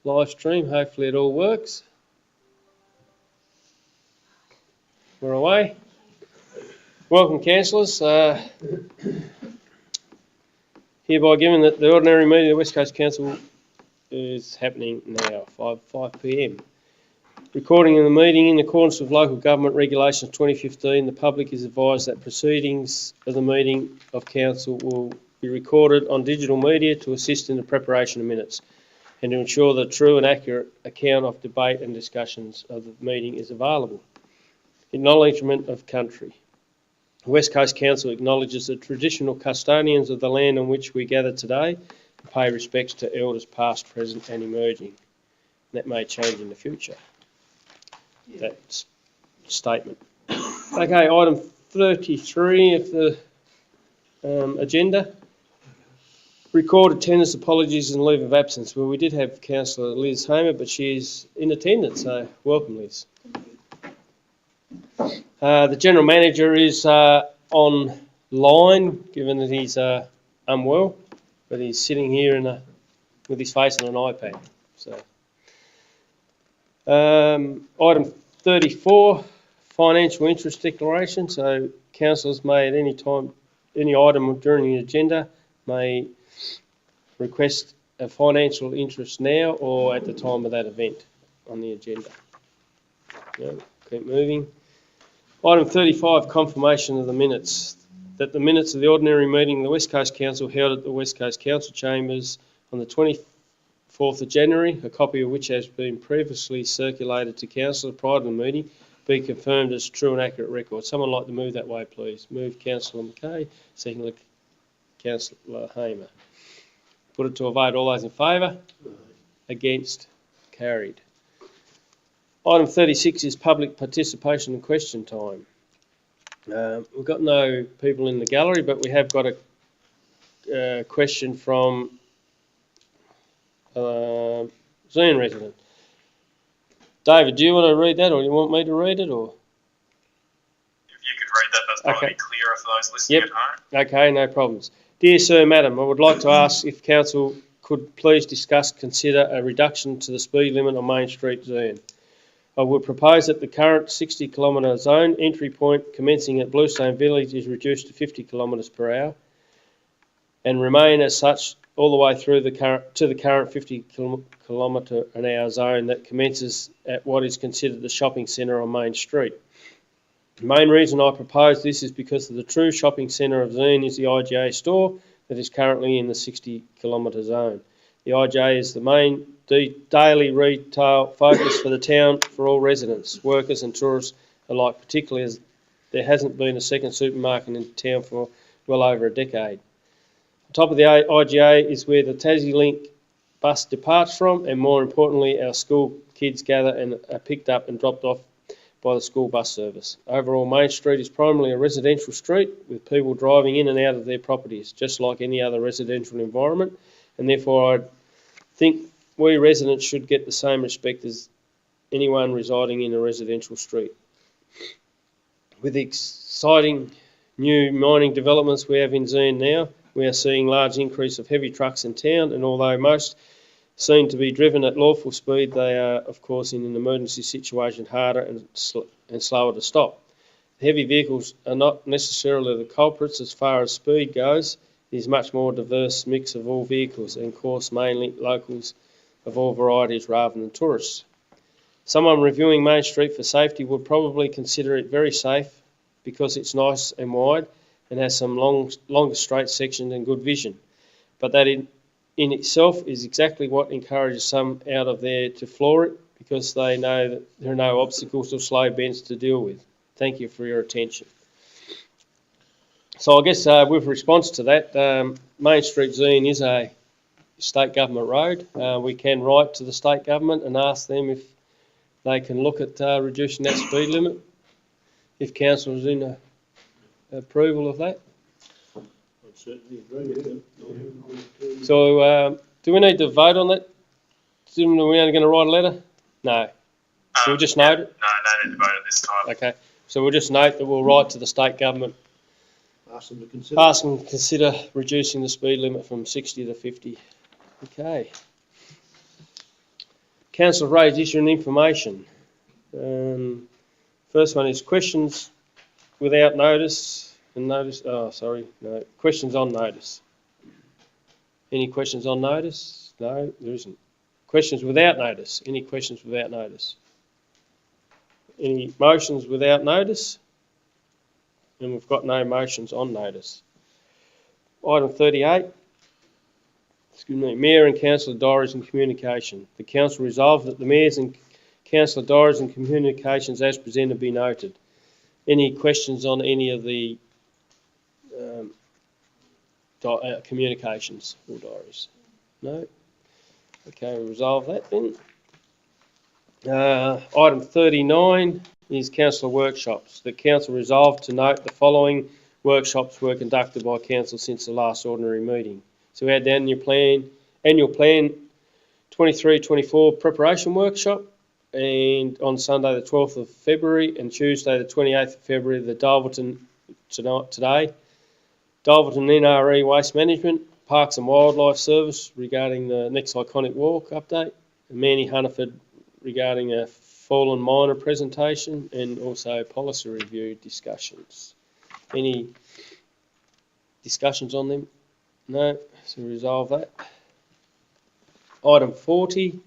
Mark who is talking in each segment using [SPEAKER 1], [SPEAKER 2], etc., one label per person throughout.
[SPEAKER 1] live stream. Hopefully it all works. We're away. Welcome, councillors. Hereby given that the ordinary meeting of the West Coast Council is happening now, 5 p.m. Recording of the meeting in accordance with Local Government Regulations 2015, the public is advised that proceedings of the meeting of council will be recorded on digital media to assist in the preparation of minutes and to ensure that true and accurate account of debate and discussions of the meeting is available. Acknowledgement of country. The West Coast Council acknowledges the traditional custodians of the land on which we gather today and pay respects to elders past, present and emerging. That may change in the future. That statement. Okay, item 33 of the agenda. Record attendance, apologies and leave of absence. Well, we did have Councillor Liz Hamer, but she is in attendance, so welcome, Liz. The General Manager is online, given that he's unwell, but he's sitting here with his face on an iPad. So, item 34, financial interest declaration. So, councillors may at any time, any item during the agenda may request a financial interest now or at the time of that event on the agenda. Keep moving. Item 35, confirmation of the minutes. That the minutes of the ordinary meeting of the West Coast Council held at the West Coast Council Chambers on the 24th of January, a copy of which has been previously circulated to council prior to the meeting, be confirmed as true and accurate record. Someone like to move that way, please. Move Councillor McKay, secondly Councillor Hamer. Put it to a vote. All those in favour? Against? Carried. Item 36 is public participation and question time. We've got no people in the gallery, but we have got a question from Zoom resident. David, do you want to read that, or do you want me to read it, or?
[SPEAKER 2] If you could read that, that's probably clearer for those listening at home.
[SPEAKER 1] Okay, no problems. Dear Sir, Madam, I would like to ask if Council could please consider a reduction to the speed limit on Main Street zone. I would propose that the current 60km zone entry point commencing at Bluestone Village is reduced to 50 km per hour and remain as such all the way through the current 50 km an hour zone that commences at what is considered the shopping centre on Main Street. The main reason I propose this is because of the true shopping centre of Zoom is the IGA store that is currently in the 60km zone. The IGA is the main daily retail focus for the town for all residents, workers and tourists alike, particularly as there hasn't been a second supermarket in town for well over a decade. On top of the IGA is where the Tassie Link bus departs from, and more importantly, our school kids gather and are picked up and dropped off by the school bus service. Overall, Main Street is primarily a residential street with people driving in and out of their properties, just like any other residential environment, and therefore I think we residents should get the same respect as anyone residing in a residential street. With the exciting new mining developments we have in Zoom now, we are seeing large increase of heavy trucks in town, and although most seem to be driven at lawful speed, they are, of course, in an emergency situation harder and slower to stop. Heavy vehicles are not necessarily the culprits as far as speed goes. It is much more diverse mix of all vehicles and, of course, mainly locals of all varieties rather than tourists. Someone reviewing Main Street for safety would probably consider it very safe because it's nice and wide and has some longer straight sections and good vision. But that in itself is exactly what encourages some out of there to floor it because they know that there are no obstacles or slow bends to deal with. Thank you for your attention. So I guess with response to that, Main Street Zoom is a state government road. We can write to the state government and ask them if they can look at reducing that speed limit, if council is in approval of that.
[SPEAKER 3] I'd certainly agree with them.
[SPEAKER 1] So do we need to vote on that? Are we only going to write a letter? No. So we'll just note it?
[SPEAKER 2] No need to vote at this time.
[SPEAKER 1] Okay. So we'll just note that we'll write to the state government.
[SPEAKER 3] Ask them to
[SPEAKER 1] consider reducing the speed limit from 60 to 50. Okay. Council raised issue and information. First one is questions without notice and notice. Oh, sorry, no. Questions on notice. Any questions on notice? No, there isn't. Questions without notice. Any questions without notice? Any motions without notice? And we've got no motions on notice. Item 38. Excuse me. Mayor and Councillor diaries and communication. The Council resolved that the Mayor's and Councillor diaries and communications as presented be noted. Any questions on any of the communications or diaries? No? Okay, we'll resolve that then. Item 39 is councillor workshops. The council resolved to note the following workshops were conducted by council since the last ordinary meeting. So we had the annual plan 23-24 preparation workshop, and on Sunday the 12th of February and Tuesday the 28th of February the Dalverton today. Dalverton NRE Waste Management, Parks and Wildlife Service regarding the next iconic walk update, and Manny Hunniford regarding a fallen miner presentation, and also policy review discussions. Any discussions on them? No, so resolve that. Item 40,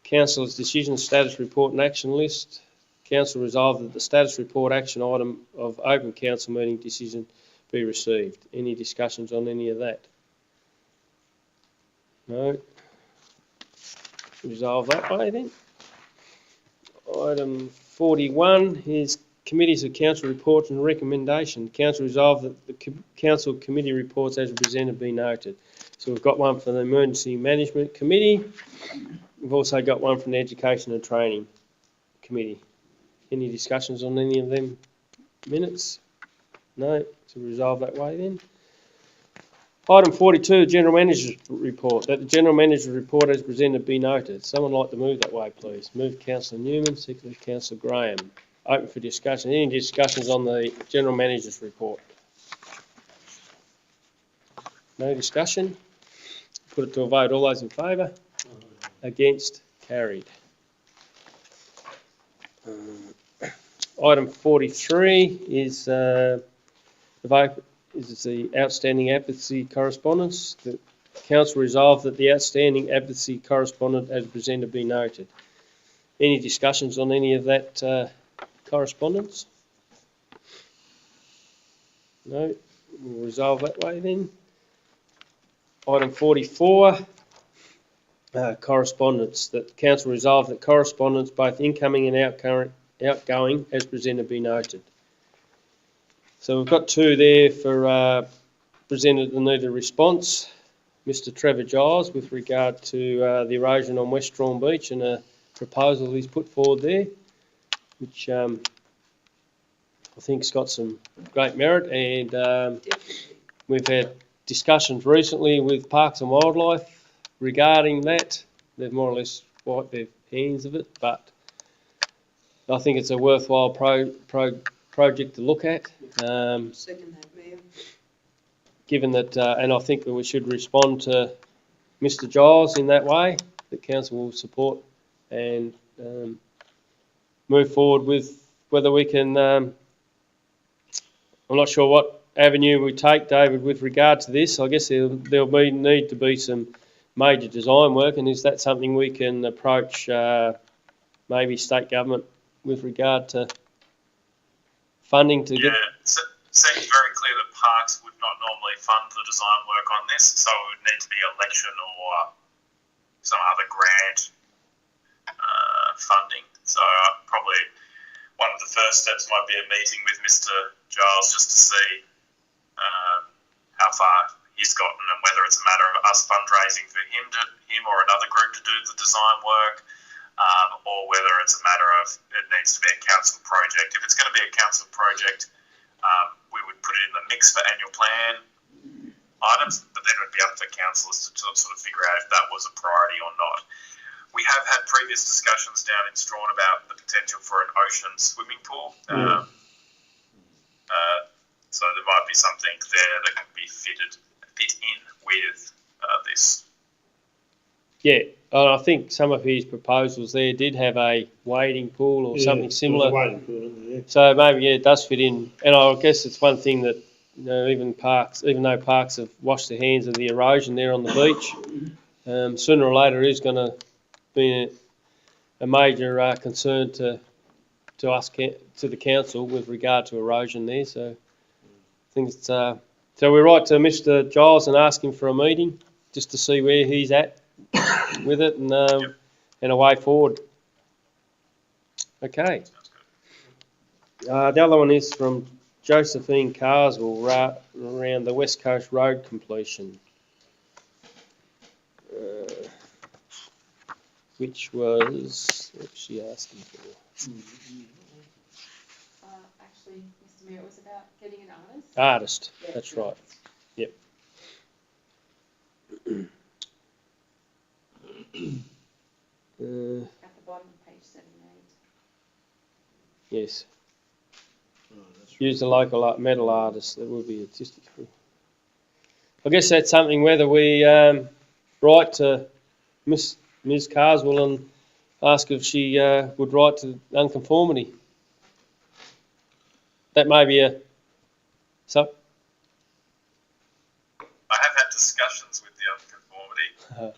[SPEAKER 1] Council's decision, status report and action list. Council resolved that the status report action item of open council meeting decision be received. Any discussions on any of that? No. Resolve that way then. Item 41 is committees of council reports and recommendation. Council resolved that the council committee reports as presented be noted. So we've got one for the Emergency Management Committee. We've also got one from the Education and Training Committee. Any discussions on any of them minutes? No, so resolve that way then. Item 42, General Manager's Report. That the General Manager's Report as presented be noted. Someone like to move that way, please. Move Councillor Newman, secondly Councillor Graham. Open for discussion. Any discussions on the General Manager's Report? No discussion. Put it to a vote. All those in favour? Against? Carried. Item 43 is the outstanding advocacy correspondence. The council resolved that the outstanding advocacy correspondence as presented be noted. Any discussions on any of that correspondence? No, we'll resolve that way then. Item 44, correspondence. That the council resolved that correspondence, both incoming and outgoing, as presented be noted. So we've got two there for presented and needed response. Mr. Trevor Giles with regard to the erosion on West Strawn Beach and a proposal he's put forward there, which I think's got some great merit, and we've had discussions recently with Parks and Wildlife regarding that. They've more or less wiped their hands of it, but I think it's a worthwhile project to look at.
[SPEAKER 4] Second that, Mayor.
[SPEAKER 1] Given that, and I think that we should respond to Mr. Giles in that way, that council will support and move forward with whether we can, I'm not sure what avenue we take, David, with regard to this. I guess there'll need to be some major design work, and is that something we can approach maybe state government with regard to funding to get?
[SPEAKER 2] It seems very clear that Parks would not normally fund the design work on this, so it would need to be election or some other grant funding. So probably one of the first steps might be a meeting with Mr. Giles just to see how far he's gotten and whether it's a matter of us fundraising for him or another group to do the design work, or whether it's a matter of it needs to be a council project. If it's going to be a council project, we would put it in the mix for annual plan items, but then it would be up to councillors to sort of figure out if that was a priority or not. We have had previous discussions down in Strawn about the potential for an ocean swimming pool. So there might be something there that can be fit in with this.
[SPEAKER 1] Yeah, I think some of his proposals there did have a wading pool or something similar.
[SPEAKER 3] There was a wading pool in there, yeah.
[SPEAKER 1] So maybe, yeah, it does fit in. And I guess it's one thing that, even though parks have washed their hands of the erosion there on the beach, sooner or later it is going to be a major concern to us, to the council with regard to erosion there. So I think it's, so we're right to Mr. Giles and ask him for a meeting just to see where he's at with it and a way forward. Okay. The other one is from Josephine Carswell around the West Coast Road completion, which was, what was she asking for?
[SPEAKER 5] Actually, Mr. Mayor, it was about getting an artist.
[SPEAKER 1] Artist,
[SPEAKER 5] Yeah,
[SPEAKER 1] that's
[SPEAKER 5] yeah.
[SPEAKER 1] right. Yep.
[SPEAKER 5] At the bottom of page 7 and 8.
[SPEAKER 1] Yes.
[SPEAKER 3] Oh, that's
[SPEAKER 1] Use the local metal artist. That would be artistic. I guess that's something whether we write to Ms. Carswell and ask if she would write to Unconformity. That may be a. So.
[SPEAKER 2] I have had discussions with the Unconformity at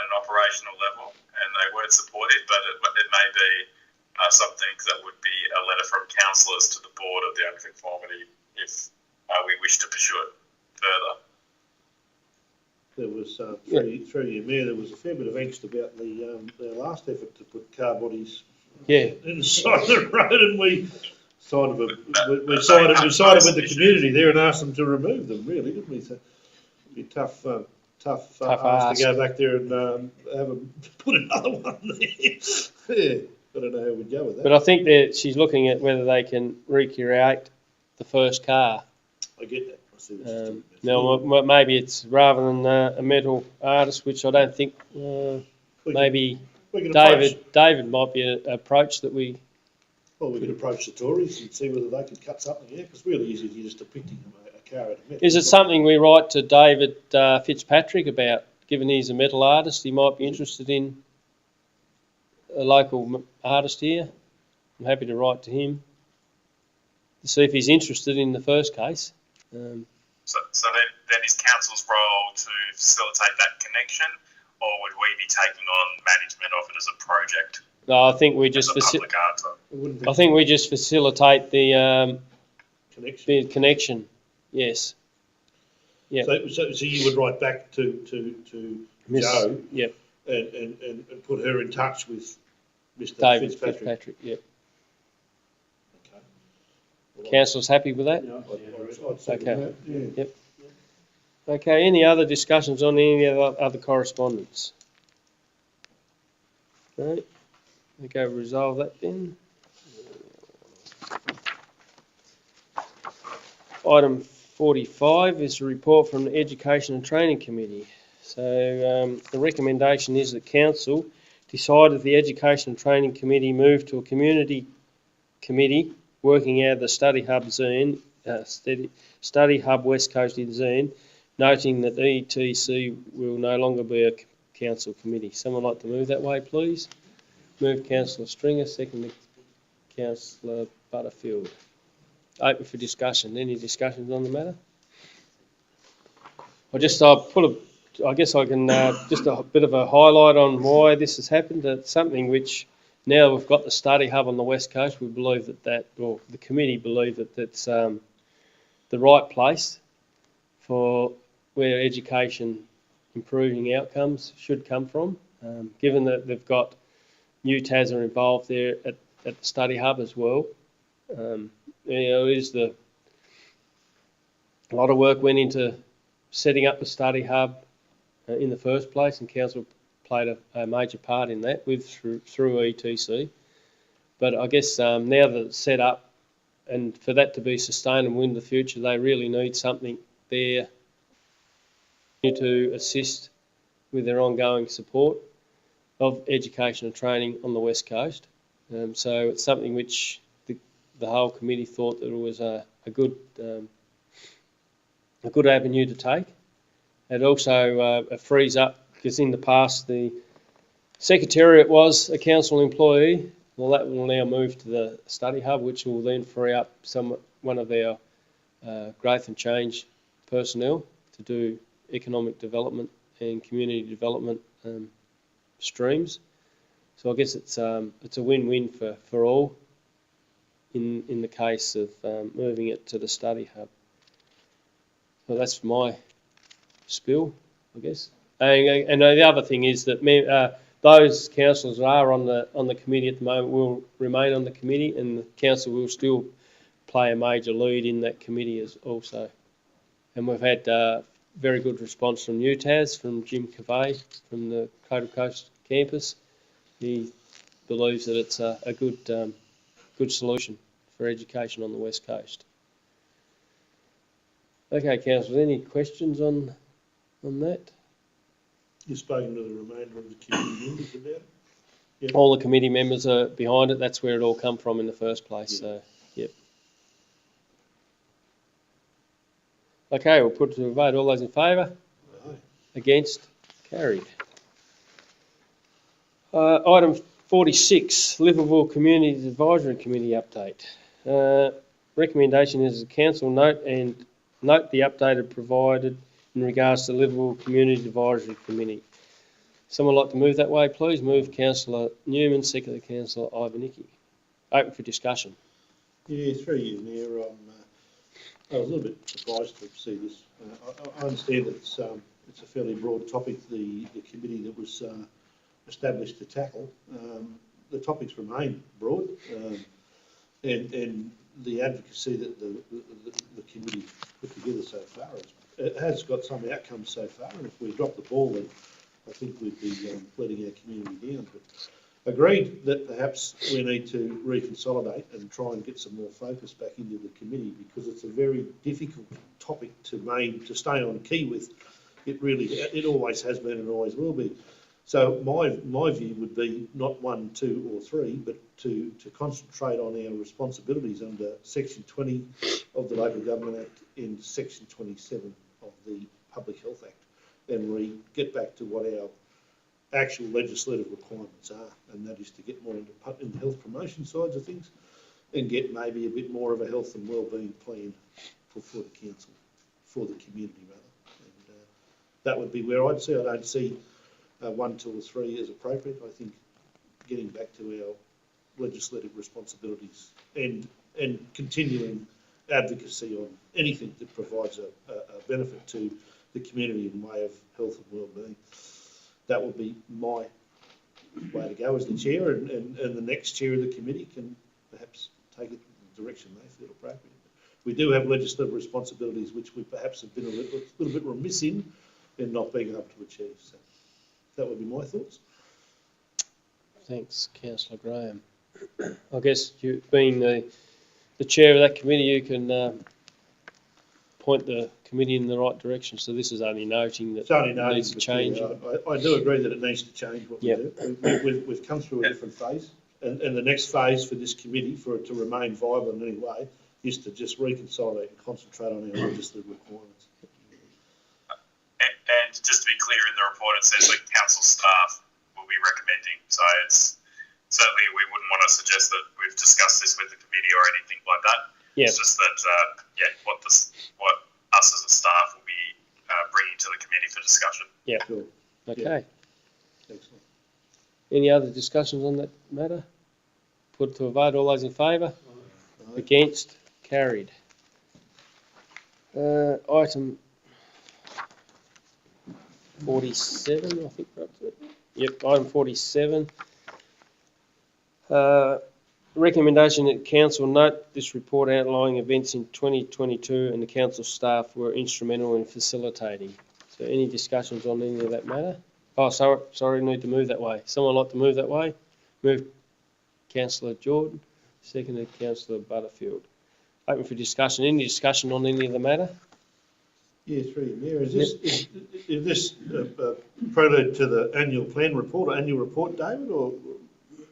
[SPEAKER 2] an operational level, and they weren't supportive, but it may be something that would be a letter from councillors to the board of the Unconformity if we wish to pursue it further.
[SPEAKER 3] There was, through your mayor, there was a fair bit of angst about their last effort to put car bodies in the side of the road, and we sided with the community there and asked them to remove them, really, didn't we? So it'd be tough ask to go back there and have them put another one there. Yeah, I don't know how we'd go with that.
[SPEAKER 1] But I think that she's looking at whether they can recreate the first car.
[SPEAKER 3] I get that. I see what you're talking about.
[SPEAKER 1] Now, maybe it's rather than a metal artist, which I don't think. Maybe
[SPEAKER 3] we can
[SPEAKER 1] David might be an approach that we.
[SPEAKER 3] Well, we could approach the Tories and see whether they could cut something here, because really easy to just depicting a car out of metal.
[SPEAKER 1] Is it something we write to David Fitzpatrick about, given he's a metal artist, he might be interested in a local artist here? I'm happy to write to him to see if he's interested in the first case.
[SPEAKER 2] So then is council's role to facilitate that connection, or would we be taking on management of it as a project?
[SPEAKER 1] No, I think we just facilitate the connection. Yes. Yeah.
[SPEAKER 3] So you would write back to Jo.
[SPEAKER 1] Yep.
[SPEAKER 3] And put her in touch with Mr.
[SPEAKER 1] David
[SPEAKER 3] Fitzpatrick.
[SPEAKER 1] Yep.
[SPEAKER 3] Okay. Well,
[SPEAKER 1] Council's happy with that?
[SPEAKER 3] I'd say
[SPEAKER 1] Okay.
[SPEAKER 3] that, yeah.
[SPEAKER 1] Yep. Okay. Any other discussions on any other correspondence? No. We go resolve that then. Item 45 is a report from the Education and Training Committee. So the recommendation is that Council decided the Education and Training Committee move to a community committee working out of the Study Hub Zine, Study Hub West Coast in Zine, noting that ETC will no longer be a council committee. Someone like to move that way, please? Move Councillor Stringer, second Councillor Butterfield. Open for discussion. Any discussions on the matter? I guess I can just a bit of a highlight on why this has happened. It's something which now we've got the study hub on the West Coast. We believe the committee believe that that's the right place for where education improving outcomes should come from. Given that they've got UTAS are involved there at the study hub as well. A lot of work went into setting up the study hub in the first place, and council played a major part in that through ETC. But I guess now that it's set up, and for that to be sustainable in the future, they really need something there to assist with their ongoing support of education and training on the West Coast. So it's something which the whole committee thought that it was a good avenue to take. It also frees up because in the past the Secretariat was a council employee. Well, that will now move to the study hub, which will then free up one of our growth and change personnel to do economic development and community development streams. So I guess it's a win-win for all in the case of moving it to the study hub. So that's my spiel, I guess. And the other thing is that those councillors that are on the committee at the moment will remain on the committee, and the council will still play a major lead in that committee as also. And we've had very good response from UTAS, from Jim Cavey, from the Cradle Coast campus. He believes that it's a good solution for education on the West Coast. Okay, councillors, any questions on that?
[SPEAKER 3] You've spoken to the remainder of the committee members about it? Yep.
[SPEAKER 1] All the committee members are behind it. That's where it all come from in the first place.
[SPEAKER 3] Yeah.
[SPEAKER 1] So, yep. Okay, we'll put it to a vote. All those in favour?
[SPEAKER 3] Aye.
[SPEAKER 1] Against? Carried. Item 46, Liverpool Community Advisory Committee update. Recommendation is the council note the update provided in regards to the Liverpool Community Advisory Committee. Someone like to move that way, please? Move Councillor Newman, second Councillor Ivanicki. Open for discussion.
[SPEAKER 3] Yeah, through you, Mayor. I was a little bit surprised to see this. I understand that it's a fairly broad topic, the committee that was established to tackle. The topics remain broad, and the advocacy that the committee put together so far has got some outcomes so far, and if we drop the ball, then I think we'd be letting our community down. But agreed that perhaps we need to reconsolidate and try and get some more focus back into the committee, because it's a very difficult topic to stay on key with. It always has been and always will be. So my view would be not 1, 2 or 3, but to concentrate on our responsibilities under Section 20 of the Local Government Act and Section 27 of the Public Health Act, and get back to what our actual legislative requirements are, and that is to get more into health promotion sides of things, and get maybe a bit more of a health and wellbeing plan for the council, for the community rather. And that would be where I'd see. I don't see 1, 2 or 3 as appropriate. I think getting back to our legislative responsibilities and continuing advocacy on anything that provides a benefit to the community in way of health and wellbeing. That would be my way to go as the chair, and the next chair of the committee can perhaps take it in the direction they feel appropriate. We do have legislative responsibilities which we perhaps have been a little bit remiss in not being able to achieve. So that would be my thoughts.
[SPEAKER 1] Thanks, Councillor Graham. I guess you, being the chair of that committee, you can point the committee in the right direction. So this is only noting that it needs to change.
[SPEAKER 3] I do agree that it needs to change what we do. We've come through a different phase, and the next phase for this committee, for it to remain viable in any way, is to just reconsolidate and concentrate on our legislative requirements.
[SPEAKER 2] And just to be clear, in the report it says that council staff will be recommending. So it's certainly, we wouldn't want to suggest that we've discussed this with the committee or anything like that.
[SPEAKER 1] Yep.
[SPEAKER 2] It's just that what us as a staff will be bringing to the committee for discussion.
[SPEAKER 1] Yeah.
[SPEAKER 3] Sure.
[SPEAKER 1] Okay.
[SPEAKER 3] Yeah. Excellent.
[SPEAKER 1] Any other discussions on that matter? Put it to a vote. All those in favour?
[SPEAKER 3] Aye.
[SPEAKER 1] Against? Carried. Item 47, I think we're up to it. Yep, item 47. Recommendation that council note this report outlining events in 2022 and the council staff were instrumental in facilitating. So any discussions on any of that matter? Oh, sorry, need to move that way. Someone like to move that way? Move Councillor Jordan, seconded Councillor Butterfield. Open for discussion. Any discussion on any of the matter?
[SPEAKER 3] Yeah, through you, Mayor. Is this prelude to the annual plan report or annual report, David, or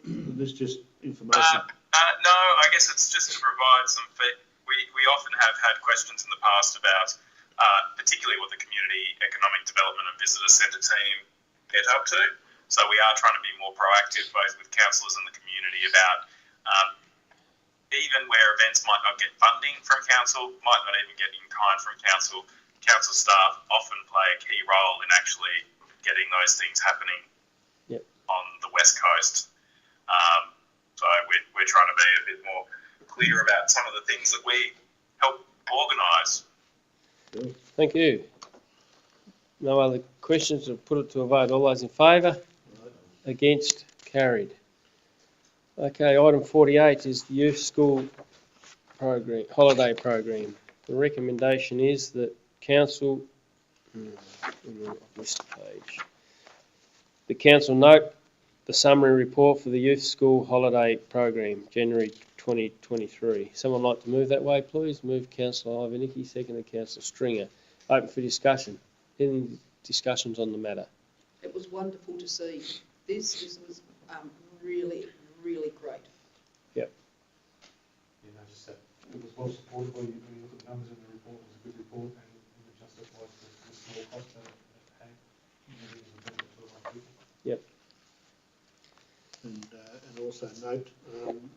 [SPEAKER 3] is this just information?
[SPEAKER 2] No, I guess it's just to provide some feedback. We often have had questions in the past about particularly what the Community Economic Development and Visitor Centre team get up to. So we are trying to be more proactive, both with councillors and the community, about even where events might not get funding from council, might not even get in kind from council, council staff often play a key role in actually getting those things happening on the West Coast. So we're trying to be a bit more clear about some of the things that we help organise.
[SPEAKER 1] Thank you. No other questions? I'll put it to a vote. All those in favour? Against? Carried. Okay, item 48 is the youth school program, holiday program. The recommendation is that council, I've missed a page. The council note the summary report for the youth school holiday program, January 2023. Someone like to move that way, please? Move Councillor Ivanicki, seconded Councillor Stringer. Open for discussion. Any discussions on the matter?
[SPEAKER 4] It was wonderful to see. This was really, really great.
[SPEAKER 6] You know, just that it was well supported when you look at the numbers in the report. It was a good report and it justifies the small cost that it had. It was a benefit to a lot of people.
[SPEAKER 3] And also note,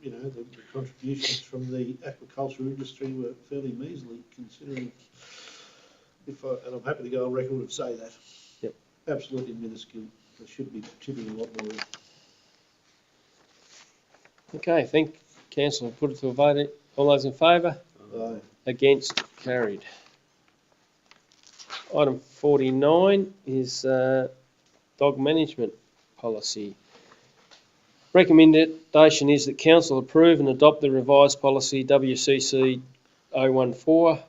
[SPEAKER 3] you know, the contributions from the aquaculture industry were fairly measly, considering. And I'm happy to go on record and say that.
[SPEAKER 1] Yep.
[SPEAKER 3] Absolutely minuscule. They should be chipping a lot more in.
[SPEAKER 1] Okay, thank council. Put it to a vote. All those in favour?
[SPEAKER 3] Aye.
[SPEAKER 1] Against? Carried. Item 49 is dog management policy. Recommendation is that council approve and adopt the revised policy WCC 014,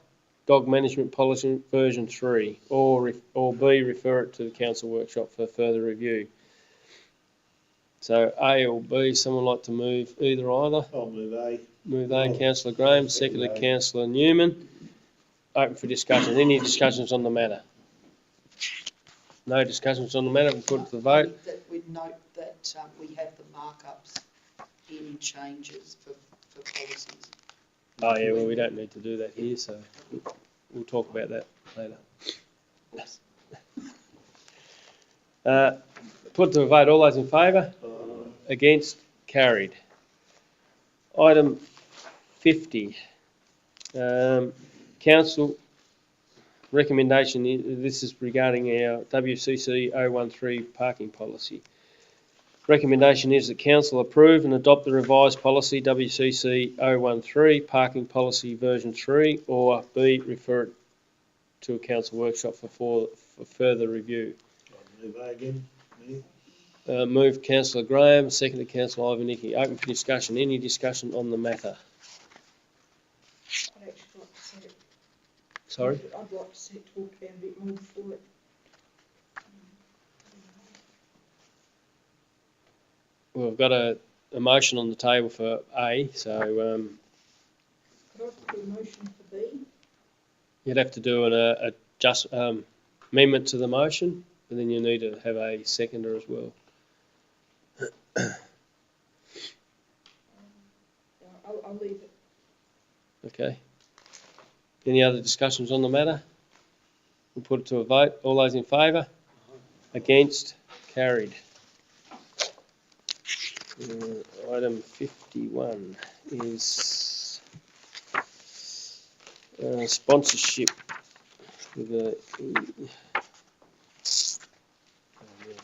[SPEAKER 1] dog management policy version 3, or B, refer it to the council workshop for further review. So A or B, someone like to move either either?
[SPEAKER 3] I'll move A.
[SPEAKER 1] Move A, Councillor Graham, seconded Councillor Newman. Open for discussion. Any discussions on the matter? No discussions on the matter, we'll put it to the vote.
[SPEAKER 4] That we'd note that we have the markups in changes for policies.
[SPEAKER 1] Oh yeah, well we don't need to do that here, so we'll talk about that later. Put to a vote. All those in favour? Against? Carried. Item 50. Council recommendation, this is regarding our WCC 013 parking policy. Recommendation is that council approve and adopt the revised policy WCC 013 parking policy version 3, or B, refer it to a council workshop for further review.
[SPEAKER 3] I'll move A again. Me.
[SPEAKER 1] Move Councillor Graham, seconded Councillor Ivanicki. Open for discussion. Any discussion on the matter?
[SPEAKER 7] I'd actually like to see it.
[SPEAKER 1] Sorry?
[SPEAKER 7] I'd like to see it talked about a bit more before it.
[SPEAKER 1] Well, we've got a motion on the table for A, so
[SPEAKER 7] Could I put a motion for B?
[SPEAKER 1] you'd have to do an amendment to the motion, and then you need to have a seconder as well.
[SPEAKER 7] I'll leave it.
[SPEAKER 1] Okay. Any other discussions on the matter? We'll put it to a vote. All those in favour? Against? Carried. Item 51 is sponsorship with a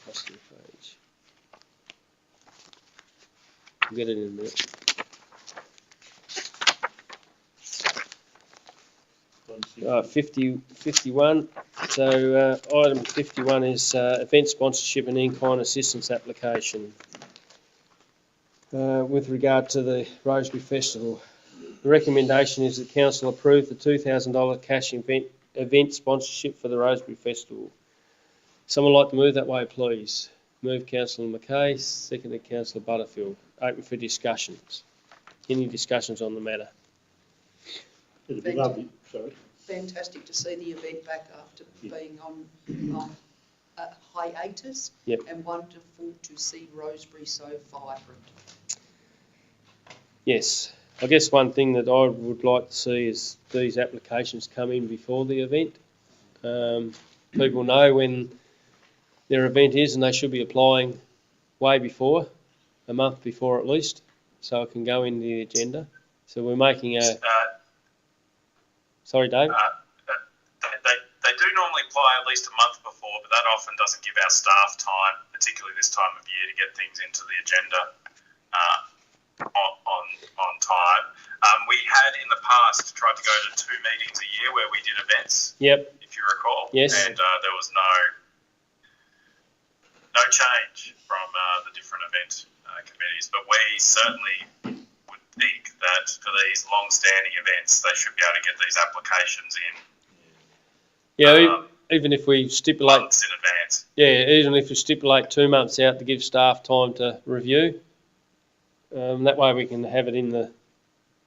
[SPEAKER 1] lost the page. We'll get it in a minute. 51. So item 51 is event sponsorship and in-kind assistance application. With regard to the Rosebery Festival, the recommendation is that council approve the $2,000 cash event sponsorship for the Rosebery Festival. Someone like to move that way, please? Move Councillor Mackay, seconded Councillor Butterfield. Open for discussions. Any discussions on the matter?
[SPEAKER 3] It'd be lovely. Sorry.
[SPEAKER 4] Fantastic to see the event back after being on hiatus.
[SPEAKER 1] Yep.
[SPEAKER 4] And wonderful to see Rosebery so vibrant.
[SPEAKER 1] Yes. I guess one thing that I would like to see is these applications come in before the event. People know when their event is, and they should be applying way before, a month before at least, so it can go in the agenda. So we're making a, sorry Dave?
[SPEAKER 2] They do normally apply at least a month before, but that often doesn't give our staff time, particularly this time of year, to get things into the agenda on time. We had in the past tried to go to 2 meetings a year where we did events.
[SPEAKER 1] Yep.
[SPEAKER 2] If you recall.
[SPEAKER 1] Yes.
[SPEAKER 2] And there was no change from the different event committees, but we certainly would think that for these long-standing events, they should be able to get these applications in.
[SPEAKER 1] Yeah, even if we stipulate,
[SPEAKER 2] months in advance.
[SPEAKER 1] yeah, even if we stipulate 2 months out to give staff time to review, that way we can have it in the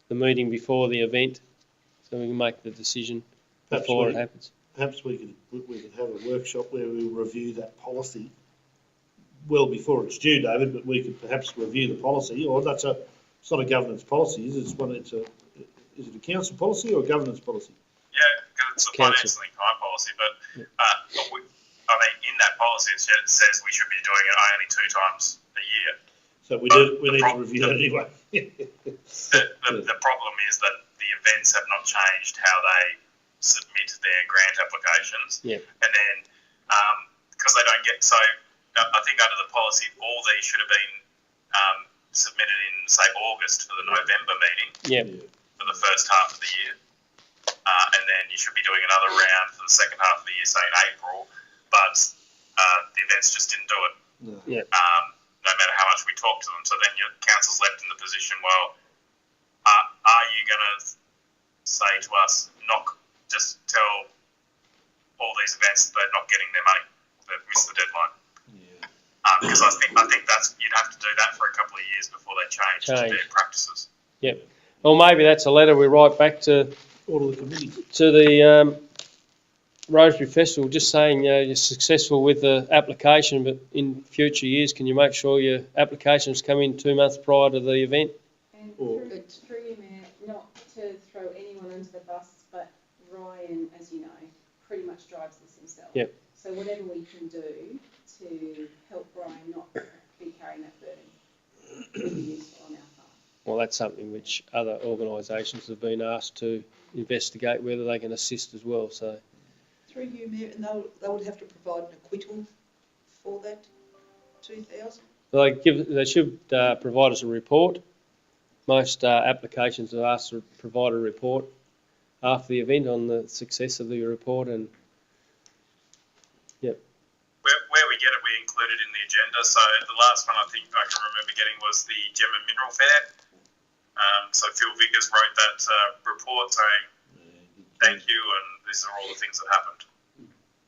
[SPEAKER 1] meeting before the event, so we can make the decision before it happens.
[SPEAKER 3] Perhaps we could have a workshop where we review that policy well before it's due, David, but we could perhaps review the policy, or it's not a governance policy, is it? Is it a council policy or a governance policy?
[SPEAKER 2] Yeah, because it's a financial income policy, but in that policy it says we should be doing it only 2 times a year.
[SPEAKER 3] So we need to review that anyway.
[SPEAKER 2] The problem is that the events have not changed how they submit their grant applications.
[SPEAKER 1] Yeah.
[SPEAKER 2] And then, because they don't get, so I think under the policy, all these should have been submitted in, say, August for the November meeting.
[SPEAKER 1] Yep.
[SPEAKER 2] For the first half of the year. And then you should be doing another round for the second half of the year, say in April. But the events just didn't do it.
[SPEAKER 3] No.
[SPEAKER 1] Yeah.
[SPEAKER 2] No matter how much we talk to them. So then your council's left in the position, well, are you going to say to us, just tell all these events that they're not getting their money, they've missed the deadline?
[SPEAKER 3] Yeah.
[SPEAKER 2] Because I think that's, you'd have to do that for a couple of years before they change their practices.
[SPEAKER 1] Yep. Well, maybe that's a letter we write back to
[SPEAKER 3] All of the committee.
[SPEAKER 1] to the Rosebery Festival, just saying you're successful with the application, but in future years, can you make sure your applications come in 2 months prior to the event?
[SPEAKER 5] And
[SPEAKER 3] Or-
[SPEAKER 5] through you, Mayor, not to throw anyone under the bus, but Ryan, as you know, pretty much drives this himself.
[SPEAKER 1] Yep.
[SPEAKER 5] So whatever we can do to help Brian not be carrying that burden would be useful on our part.
[SPEAKER 1] Well, that's something which other organisations have been asked to investigate whether they can assist as well. So,
[SPEAKER 4] Through you, Mayor, and they would have to provide an acquittal for that 2,000?
[SPEAKER 1] they should provide us a report. Most applications are asked to provide a report after the event on the success of the report, and
[SPEAKER 2] Where we get it, we include it in the agenda. So the last one I think I can remember getting was the Gem and Mineral Fair. So Phil Vickers wrote that report saying thank you, and these are all the things that happened.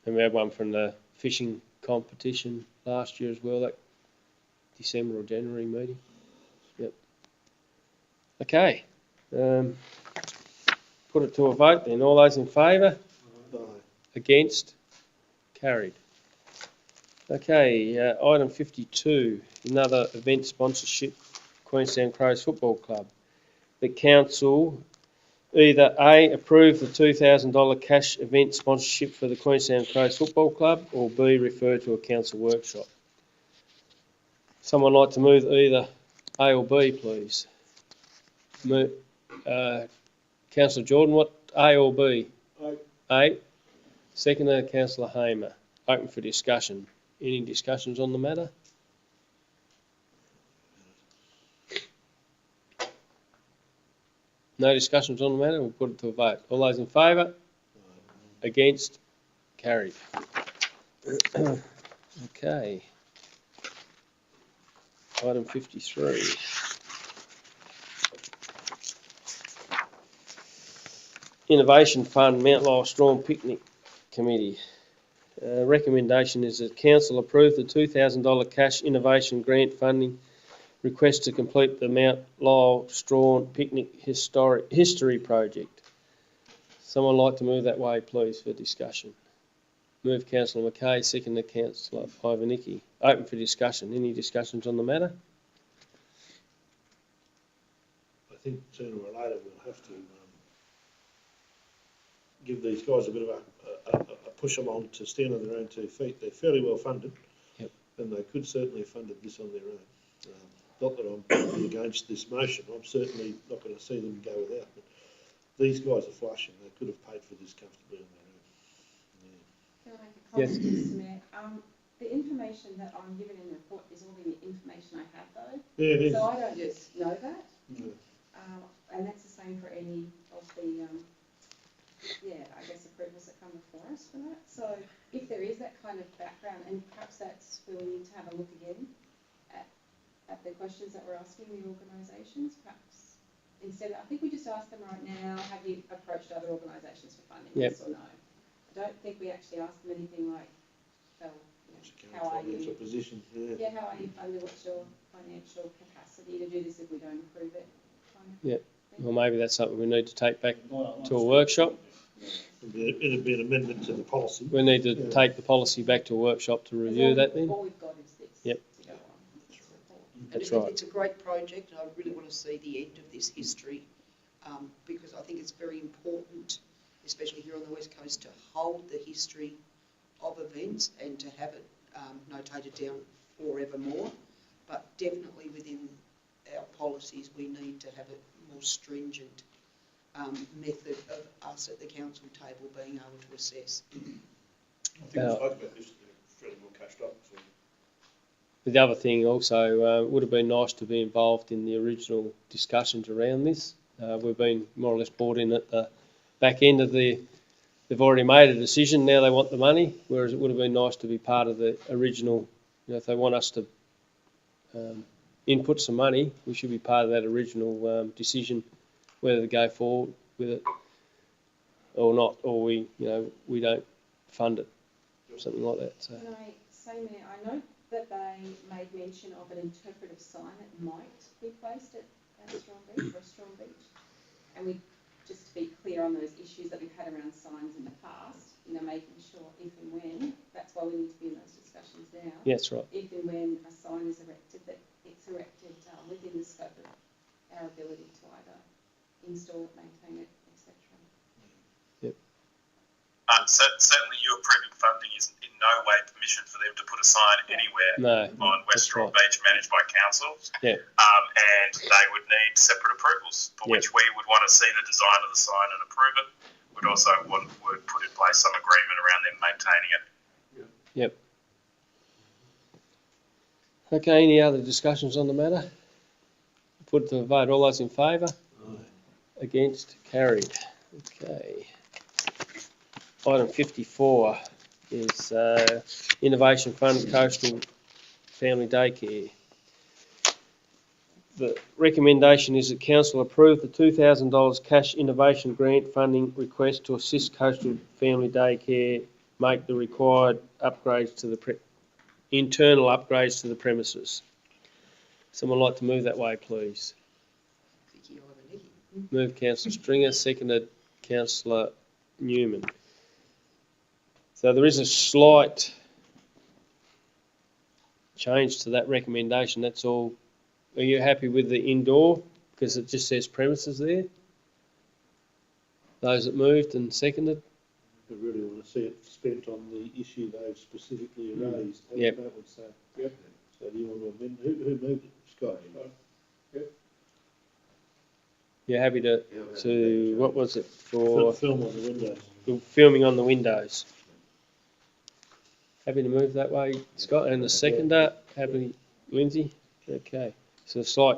[SPEAKER 1] and we had one from the fishing competition last year as well, that December or January meeting. Yep. Okay. Put it to a vote then. All those in favour?
[SPEAKER 3] Aye.
[SPEAKER 1] Against? Carried. Okay, item 52, another event sponsorship, Queenstown Crows Football Club. The council either A, approve the $2,000 cash event sponsorship for the Queenstown Crows Football Club, or B, refer to a council workshop. Someone like to move either A or B, please? Councillor Jordan, what, A or B? A. Seconder, Councillor Hamer. Open for discussion. Any discussions on the matter? No discussions on the matter? We'll put it to a vote. All those in favour? Against? Carried. Okay. Item 53. Innovation Fund, Mount Lyell Strawn Picnic Committee. Recommendation is that Council approve the $2,000 cash innovation grant funding request to complete the Mount Lyell Strawn Picnic History Project. Someone like to move that way, please, for discussion. Move Councillor Mackay, second Councillor Ivanicky. Open for discussion. Any discussions on the matter?
[SPEAKER 3] I think sooner or later we'll have to give these guys a bit of a push along to stand on their own 2 feet. They're fairly well funded. and they could certainly have funded this on their own. Not that I'm particularly against this motion, I'm certainly not going to see them go without, but these guys are flush and they could have paid for this comfortably on their own.
[SPEAKER 5] Can I make a comment, Mr Mayor? The information that I'm given in the report is all the information I have though.
[SPEAKER 3] Yeah, it is.
[SPEAKER 5] So I don't just know that.
[SPEAKER 3] Yeah.
[SPEAKER 5] And that's the same for any of the, I guess approvals that come before us for that. So if there is that kind of background, and perhaps that's where we need to have a look again at the questions that we're asking the organisations, perhaps instead, I think we just ask them right now, have you approached other organisations for funding, yes or no? I don't think we actually ask them anything like, well, how are you?
[SPEAKER 3] Position,
[SPEAKER 5] How are you funded? What's your financial capacity to do this if we don't approve it? Kind of
[SPEAKER 1] Yeah.
[SPEAKER 5] thing.
[SPEAKER 1] Well, maybe that's something we need to take back to a workshop.
[SPEAKER 3] It'd be an amendment to the policy.
[SPEAKER 1] We need to take the policy back to a workshop to review that then.
[SPEAKER 5] All we've got is this.
[SPEAKER 1] Yep.
[SPEAKER 5] To go on.
[SPEAKER 4] And
[SPEAKER 1] That's
[SPEAKER 4] it-
[SPEAKER 1] right.
[SPEAKER 4] It's a great project, and I really want to see the end of this history, because I think it's very important, especially here on the West Coast, to hold the history of events and to have it notated down forevermore. But definitely within our policies, we need to have a more stringent method of us at the council table being able to assess.
[SPEAKER 3] I think we spoke about this, fairly well cashed up. So.
[SPEAKER 1] The other thing also, would have been nice to be involved in the original discussions around this. We've been more or less brought in at the back end of they've already made a decision, now they want the money, whereas it would have been nice to be part of the original, if they want us to input some money, we should be part of that original decision, whether to go forward with it or not, or we don't fund it, something like that. So.
[SPEAKER 5] Can I say, Mayor, I know that they made mention of an interpretive sign that might be placed at Strong Beach, or Strong Beach. And we, just to be clear on those issues that we've had around signs in the past, making sure if and when, that's why we need to be in those discussions now.
[SPEAKER 1] Yeah, that's right.
[SPEAKER 5] If and when a sign is erected, that it's erected within the scope of our ability to either install it, maintain it, etc.
[SPEAKER 2] Certainly you approving funding is in no way permission for them to put a sign anywhere on West Straw Beach managed by council.
[SPEAKER 1] Yeah.
[SPEAKER 2] And they would need separate approvals for which we would want to see the design of the sign and approve it. We'd also would put in place some agreement around them maintaining it.
[SPEAKER 1] Yep. Okay, any other discussions on the matter? Put it to the vote. All those in favour? Against? Carried. Okay. Item 54 is Innovation Fund Coastal Family Daycare. The recommendation is that Council approve the $2,000 cash innovation grant funding request to assist Coastal Family Daycare make the required upgrades to the internal upgrades to the premises. Someone like to move that way, please?
[SPEAKER 4] Vicky Ivanicki.
[SPEAKER 1] Move Councillor Stringer, seconded Councillor Newman. So there is a slight change to that recommendation, that's all. Are you happy with the indoor? Because it just says premises there. Those that moved and seconded?
[SPEAKER 3] I really want to see it spent on the issue they've specifically raised.
[SPEAKER 1] Yep.
[SPEAKER 3] That would say. Yep. So do you want to amend? Who moved it? Scott. Yep.
[SPEAKER 1] You're happy to what was it for?
[SPEAKER 3] Film on the windows.
[SPEAKER 1] Filming on the windows. Happy to move that way, Scott, and the seconder, happy, Lindsay? Okay, so a slight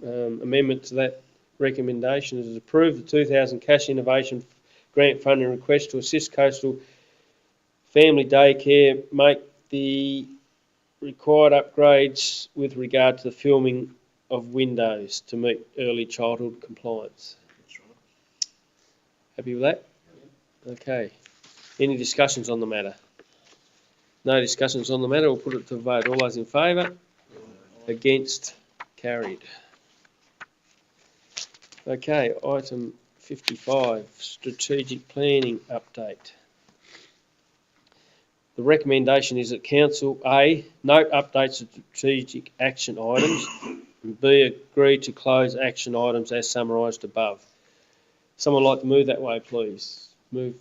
[SPEAKER 1] amendment to that recommendation is approve the 2000 cash innovation grant funding request to assist Coastal Family Daycare make the required upgrades with regard to the filming of windows to meet early childhood compliance.
[SPEAKER 3] That's right.
[SPEAKER 1] Happy with that? Okay. Any discussions on the matter? No discussions on the matter. We'll put it to vote. All those in favour? Against? Carried. Okay, item 55, strategic planning update. The recommendation is that Council A, note updates of strategic action items, and B, agree to close action items as summarised above. Someone like to move that way, please? Move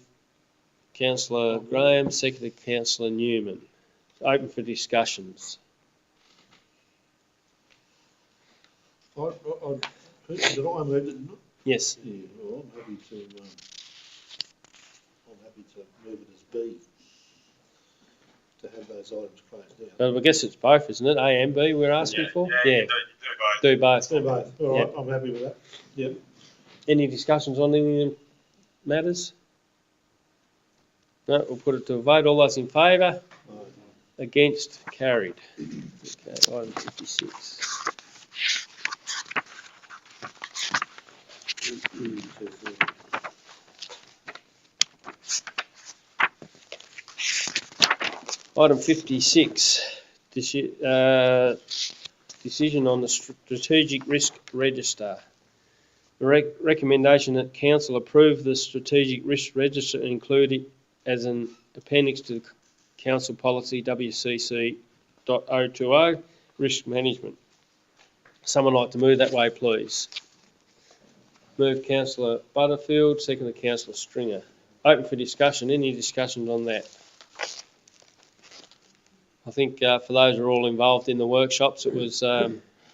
[SPEAKER 1] Councillor Graham, seconded Councillor Newman. Open for discussions.
[SPEAKER 3] Did I move it, didn't I?
[SPEAKER 1] Yes.
[SPEAKER 3] Yeah, well, I'm happy to move it as B, to have those items closed out.
[SPEAKER 1] I guess it's both, isn't it? A and B we're asking for?
[SPEAKER 2] Yeah,
[SPEAKER 1] Yeah,
[SPEAKER 2] you do both.
[SPEAKER 1] do both.
[SPEAKER 3] Do both, all right, I'm happy with that. Yep.
[SPEAKER 1] Any discussions on any of them matters? No, we'll put it to a vote. All those in favour? Against? Carried. Okay, item 56. Item 56, decision on the strategic risk register. The recommendation that council approve the strategic risk register and include it as an appendix to the council policy WCC.020 risk management. Someone like to move that way, please? Move Councillor Butterfield, second to Councillor Stringer. Open for discussion. Any discussions on that? I think for those who are all involved in the workshops, it was,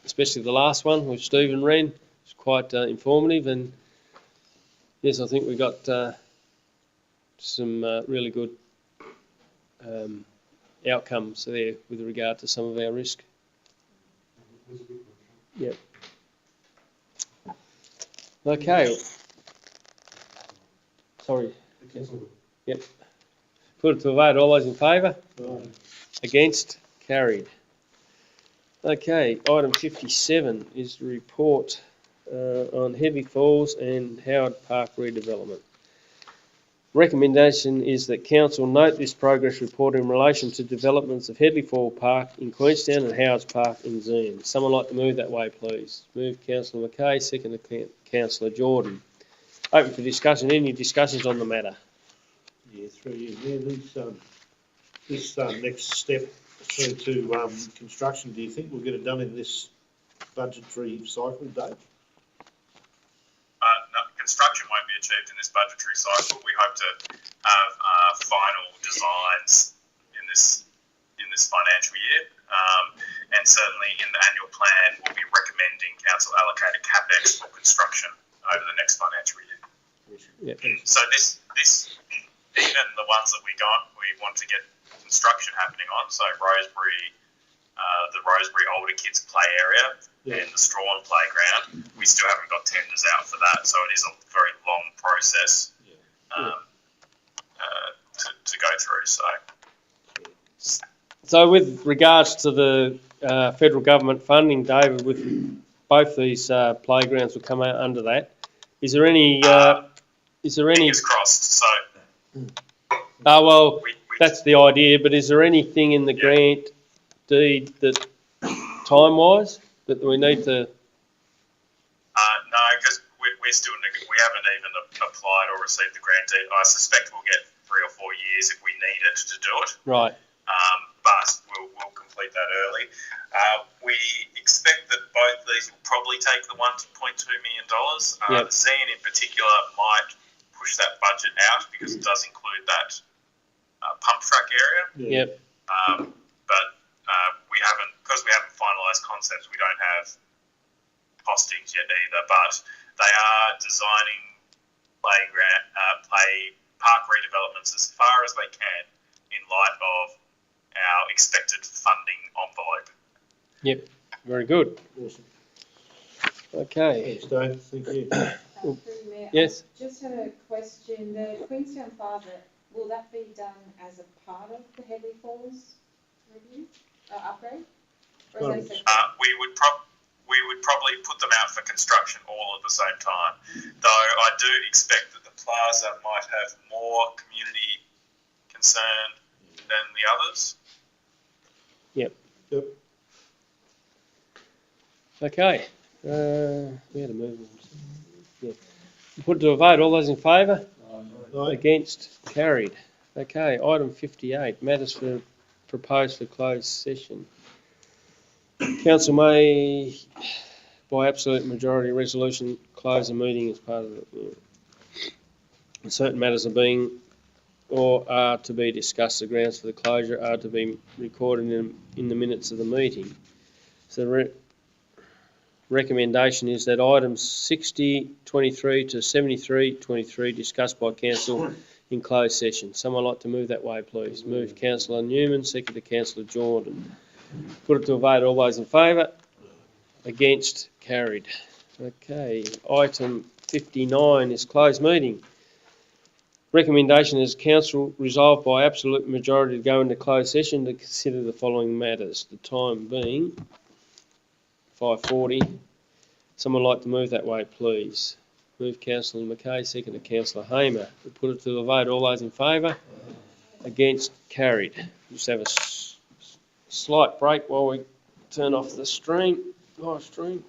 [SPEAKER 1] especially the last one with Stephen Wren, it was quite informative, and yes, I think we got some really good outcomes there with regard to some of our risk.
[SPEAKER 6] It was a good workshop.
[SPEAKER 1] Yep. Okay. Sorry.
[SPEAKER 6] It's all good.
[SPEAKER 1] Yep. Put it to a vote. All those in favour?
[SPEAKER 3] Right.
[SPEAKER 1] Against? Carried. Okay, item 57 is the report on Headley Falls and Howard Park redevelopment. Recommendation is that council note this progress report in relation to developments of Headley Falls Park in Queenstown and Howards Park in Zeehan. Someone like to move that way, please? Move Councillor McKay, second to Councillor Jordan. Open for discussion. Any discussions on the matter?
[SPEAKER 3] Yeah, through you. Yeah, this next step through to construction, do you think we'll get it done in this budgetary cycle, Dave?
[SPEAKER 2] No, construction won't be achieved in this budgetary cycle. We hope to have final designs in this financial year, and certainly in the annual plan, we'll be recommending council allocate a capex for construction over the next financial year.
[SPEAKER 1] Yep.
[SPEAKER 2] So this even the ones that we want to get construction happening on. So Rosebery, the Rosebery Older Kids Play Area, and the Strawn Playground. We still haven't got tenders out for that, so it is a very long process to go through.
[SPEAKER 1] So with regards to the federal government funding, David, with both these playgrounds will come out under that. Is there any?
[SPEAKER 2] Fingers crossed. So.
[SPEAKER 1] Well, that's the idea. But is there anything in the grant deed that, time-wise, that we need to?
[SPEAKER 2] No, because we're still we haven't even applied or received the grant deed. I suspect we'll get 3 or 4 years if we need it to do it.
[SPEAKER 1] Right.
[SPEAKER 2] But we'll complete that early. We expect that both these will probably take the $1.2 million.
[SPEAKER 1] Yep.
[SPEAKER 2] Zeehan in particular might push that budget out because it does include that pump track area.
[SPEAKER 1] Yep.
[SPEAKER 2] But we haven't finalised concepts. We don't have costings yet either. But they are designing park redevelopments as far as they can in light of our expected funding envelope.
[SPEAKER 1] Yep. Very good.
[SPEAKER 3] Awesome.
[SPEAKER 1] Okay.
[SPEAKER 3] Thanks, Dave. Thank you.
[SPEAKER 5] Through the Mayor,
[SPEAKER 1] Yes.
[SPEAKER 5] I just had a question. The Queenstown Plaza, will that be done as a part of the Headley Falls review, upgrade? Or is that separate?
[SPEAKER 2] We would probably put them out for construction all at the same time. Though I do expect that the plaza might have more community concern than the others.
[SPEAKER 1] Yep.
[SPEAKER 3] Yep.
[SPEAKER 1] Okay. We had a move on. Yeah. Put to a vote. All those in favour?
[SPEAKER 3] Aye.
[SPEAKER 1] Against? Carried. Okay. Item 58. Matters proposed for closed session. Council may, by absolute majority resolution, close the meeting as part of it. Certain matters are being or are to be discussed. The grounds for the closure are to be recorded in the minutes of the meeting. So the recommendation is that items 60.23 to 73.23 discussed by council in closed session. Someone like to move that way, please? Move Councillor Newman, second to Councillor Jordan. Put it to a vote. All those in favour? Against? Carried. Okay, item 59 is closed meeting. Recommendation is council resolved by absolute majority to go into closed session to consider the following matters. The time being 5:40. Someone like to move that way, please? Move Councillor McKay, second to Councillor Hamer. We put it to the vote. All those in favour? Against? Carried. Just have a slight break while we turn off the stream, live stream.